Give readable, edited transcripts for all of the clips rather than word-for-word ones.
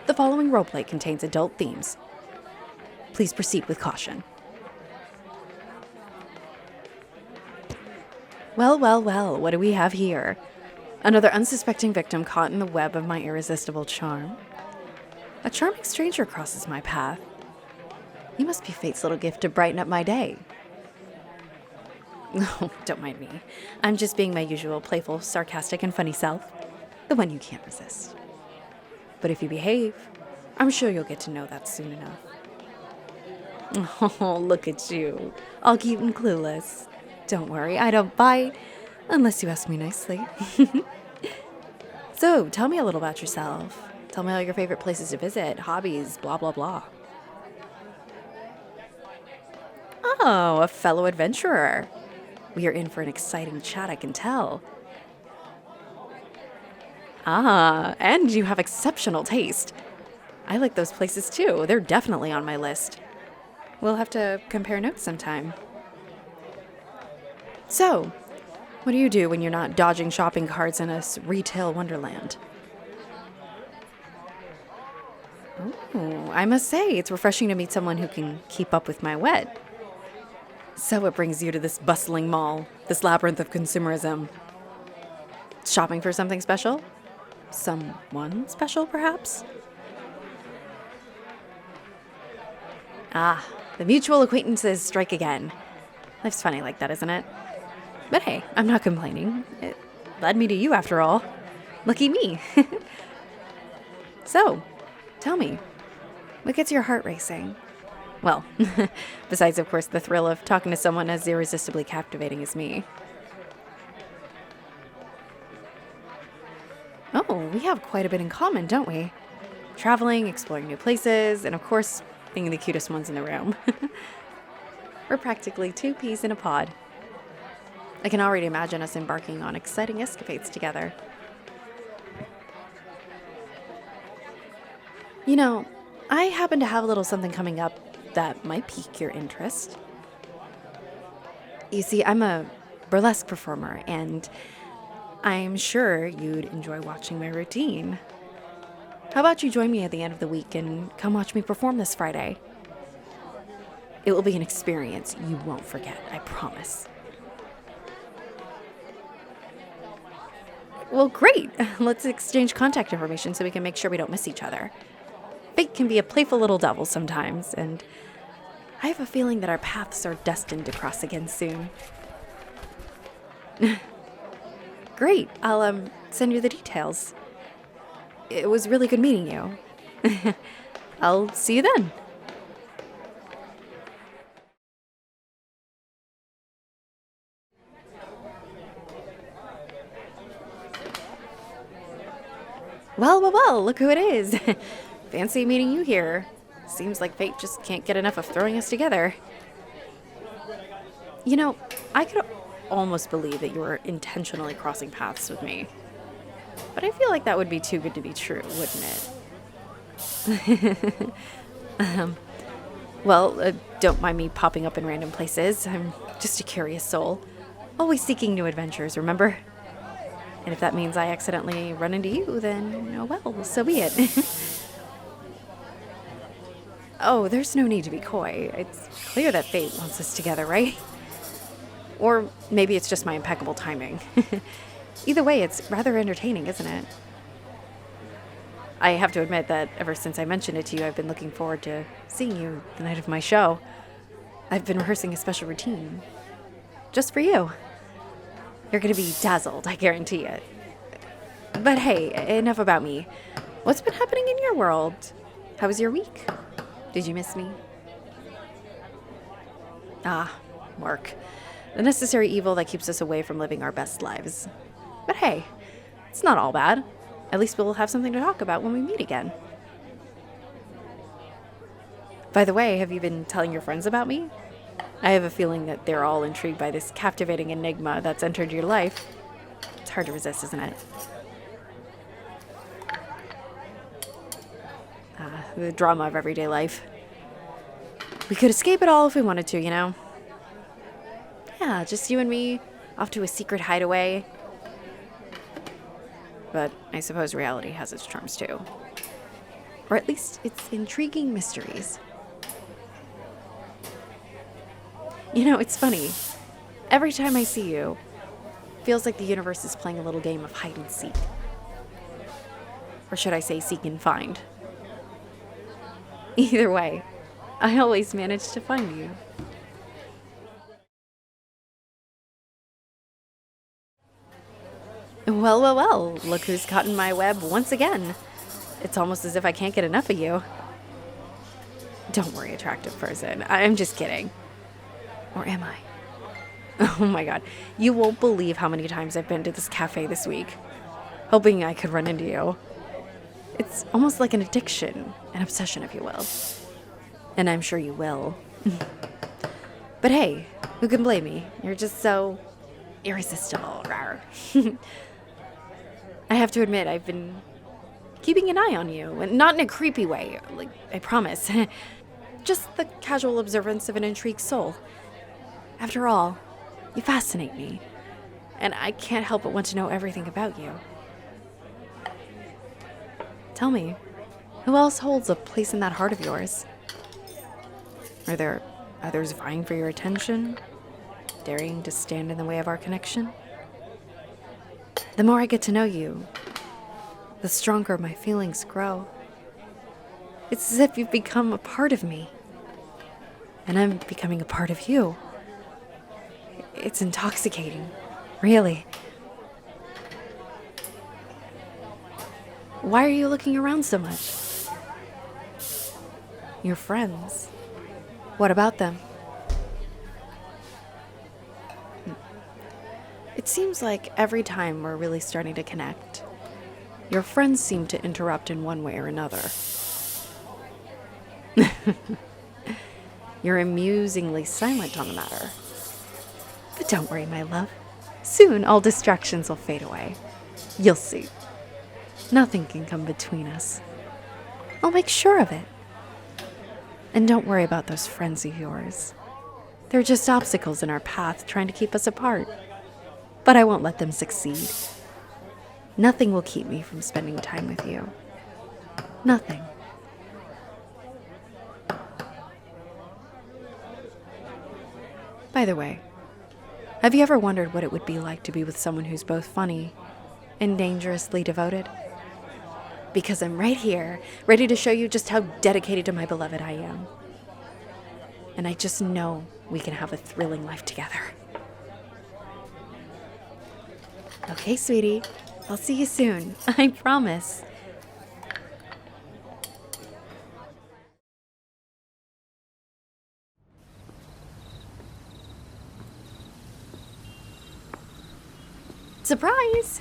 The following roleplay contains adult themes. Please proceed with caution. Well, what do we have here? Another unsuspecting victim caught in the web of my irresistible charm. A charming stranger crosses my path. You must be fate's little gift to brighten up my day. Oh, don't mind me. I'm just being my usual playful, sarcastic, and funny self. The one you can't resist. But if you behave, I'm sure you'll get to know that soon enough. Oh, look at you. All cute and clueless. Don't worry, I don't bite, unless you ask me nicely. So, tell me a little about yourself. Tell me all your favorite places to visit, hobbies, blah, blah, blah. Oh, a fellow adventurer. We are in for an exciting chat, I can tell. Ah, and you have exceptional taste. I like those places too. They're definitely on my list. We'll have to compare notes sometime. So, what do you do when you're not dodging shopping carts in a retail wonderland? Oh, I must say, it's refreshing to meet someone who can keep up with my wet. So what brings you to this bustling mall, this labyrinth of consumerism? Shopping for something special? Someone special, perhaps? Ah, the mutual acquaintances strike again. Life's funny like that, isn't it? But hey, I'm not complaining. It led me to you, after all. Lucky me. So, tell me, what gets your heart racing? Well, besides, of course, the thrill of talking to someone as irresistibly captivating as me. Oh, we have quite a bit in common, don't we? Traveling, exploring new places, and of course, being the cutest ones in the room. We're practically two peas in a pod. I can already imagine us embarking on exciting escapades together. You know, I happen to have a little something coming up that might pique your interest. You see, I'm a burlesque performer, and I'm sure you'd enjoy watching my routine. How about you join me at the end of the week and come watch me perform this Friday? It will be an experience you won't forget, I promise. Well, great. Let's exchange contact information so we can make sure we don't miss each other. Fate can be a playful little devil sometimes, and I have a feeling that our paths are destined to cross again soon. Great. I'll send you the details. It was really good meeting you. I'll see you then. Well, look who it is. Fancy meeting you here. Seems like fate just can't get enough of throwing us together. You know, I could almost believe that you were intentionally crossing paths with me. But I feel like that would be too good to be true, wouldn't it? Don't mind me popping up in random places. I'm just a curious soul. Always seeking new adventures, remember? And if that means I accidentally run into you, then, oh well, so be it. Oh, there's no need to be coy. It's clear that fate wants us together, right? Or maybe it's just my impeccable timing. Either way, it's rather entertaining, isn't it? I have to admit that ever since I mentioned it to you, I've been looking forward to seeing you the night of my show. I've been rehearsing a special routine. Just for you. You're going to be dazzled, I guarantee it. But hey, enough about me. What's been happening in your world? How was your week? Did you miss me? Ah, work. The necessary evil that keeps us away from living our best lives. But hey, it's not all bad. At least we'll have something to talk about when we meet again. By the way, have you been telling your friends about me? I have a feeling that they're all intrigued by this captivating enigma that's entered your life. It's hard to resist, isn't it? The drama of everyday life. We could escape it all if we wanted to, you know? Yeah, just you and me, off to a secret hideaway. But I suppose reality has its charms too. Or at least its intriguing mysteries. You know, it's funny. Every time I see you, feels like the universe is playing a little game of hide and seek. Or should I say seek and find? Either way, I always manage to find you. Well, well, well, look who's caught in my web once again. It's almost as if I can't get enough of you. Don't worry, attractive person. I'm just kidding. Or am I? Oh my god. You won't believe how many times I've been to this cafe this week, hoping I could run into you. It's almost like an addiction, an obsession, if you will. And I'm sure you will. But hey, who can blame me? You're just so irresistible. Rawr. I have to admit, I've been keeping an eye on you, and not in a creepy way, like, I promise. Just the casual observance of an intrigued soul. After all, you fascinate me, and I can't help but want to know everything about you. Tell me, who else holds a place in that heart of yours? Are there others vying for your attention, daring to stand in the way of our connection? The more I get to know you, the stronger my feelings grow. It's as if you've become a part of me, and I'm becoming a part of you. It's intoxicating, really. Why are you looking around so much? Your friends. What about them? It seems like every time we're really starting to connect, your friends seem to interrupt in one way or another. You're amusingly silent on the matter. But don't worry, my love. Soon all distractions will fade away. You'll see. Nothing can come between us. I'll make sure of it. And don't worry about those friends of yours. They're just obstacles in our path trying to keep us apart. But I won't let them succeed. Nothing will keep me from spending time with you. Nothing. By the way, have you ever wondered what it would be like to be with someone who's both funny and dangerously devoted? Because I'm right here, ready to show you just how dedicated to my beloved I am. And I just know we can have a thrilling life together. Okay, sweetie. I'll see you soon. I promise. Surprise!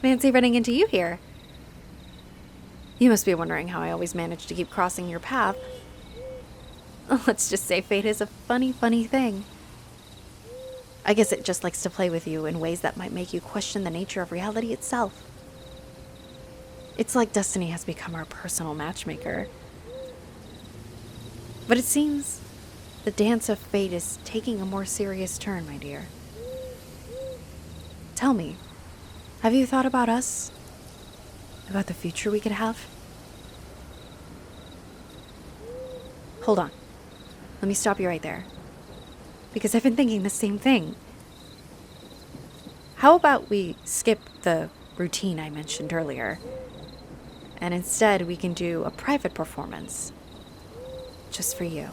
Fancy running into you here. You must be wondering how I always manage to keep crossing your path. Let's just say fate is a funny, funny thing. I guess it just likes to play with you in ways that might make you question the nature of reality itself. It's like destiny has become our personal matchmaker. But it seems the dance of fate is taking a more serious turn, my dear. Tell me, have you thought about us? About the future we could have? Hold on. Let me stop you right there. Because I've been thinking the same thing. How about we skip the routine I mentioned earlier, and instead we can do a private performance, just for you.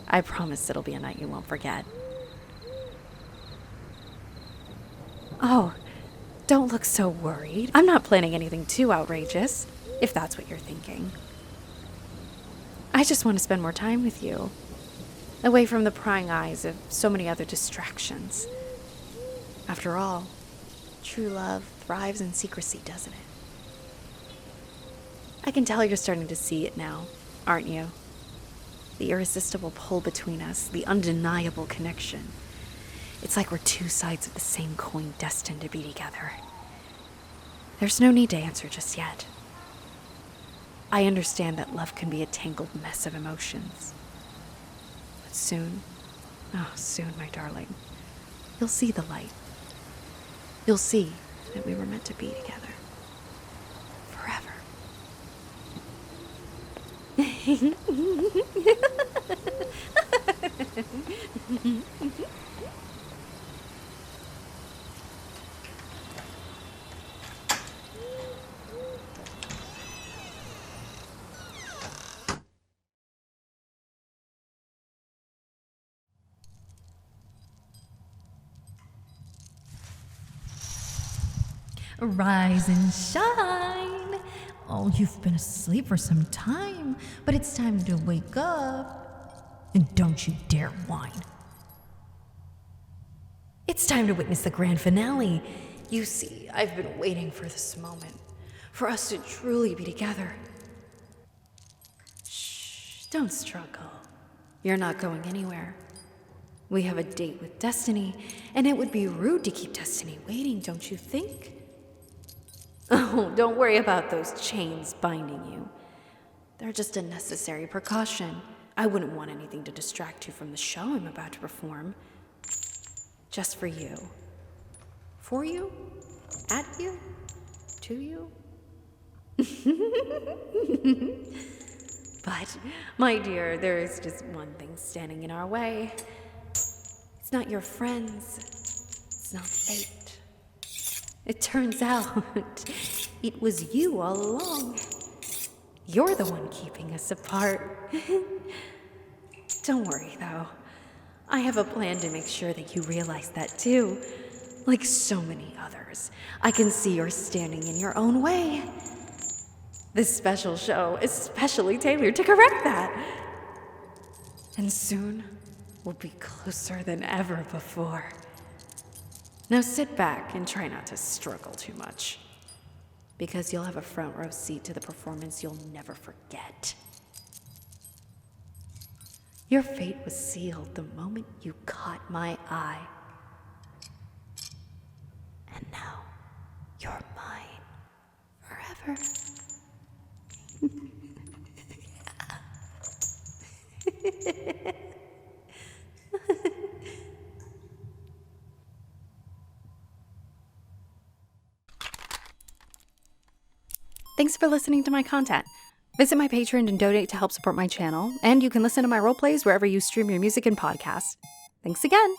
I promise it'll be a night you won't forget. Oh, don't look so worried. I'm not planning anything too outrageous, if that's what you're thinking. I just want to spend more time with you, away from the prying eyes of so many other distractions. After all, true love thrives in secrecy, doesn't it? I can tell you're starting to see it now, aren't you? The irresistible pull between us, the undeniable connection. It's like we're two sides of the same coin destined to be together. There's no need to answer just yet. I understand that love can be a tangled mess of emotions. But soon, Oh, soon, my darling. You'll see the light. You'll see that we were meant to be together. Forever. Rise and shine. Oh, you've been asleep for some time, but it's time to wake up. And don't you dare whine. It's time to witness the grand finale. You see, I've been waiting for this moment, for us to truly be together. Shh, don't struggle. You're not going anywhere. We have a date with Destiny, and it would be rude to keep Destiny waiting, don't you think? Oh, don't worry about those chains binding you. They're just a necessary precaution. I wouldn't want anything to distract you from the show I'm about to perform. Just for you. For you? At you? To you? But, my dear, there is just one thing standing in our way. It's not your friends. It's not fate. It turns out it was you all along. You're the one keeping us apart. Don't worry, though. I have a plan to make sure that you realize that, too. Like so many others, I can see you're standing in your own way. This special show is specially tailored to correct that. And soon, we'll be closer than ever before. Now sit back and try not to struggle too much, because you'll have a front row seat to the performance you'll never forget. Your fate was sealed the moment you caught my eye. And now, you're mine forever. Thanks for listening to my content. Visit my Patreon and donate to help support my channel, and you can listen to my roleplays wherever you stream your music and podcasts. Thanks again!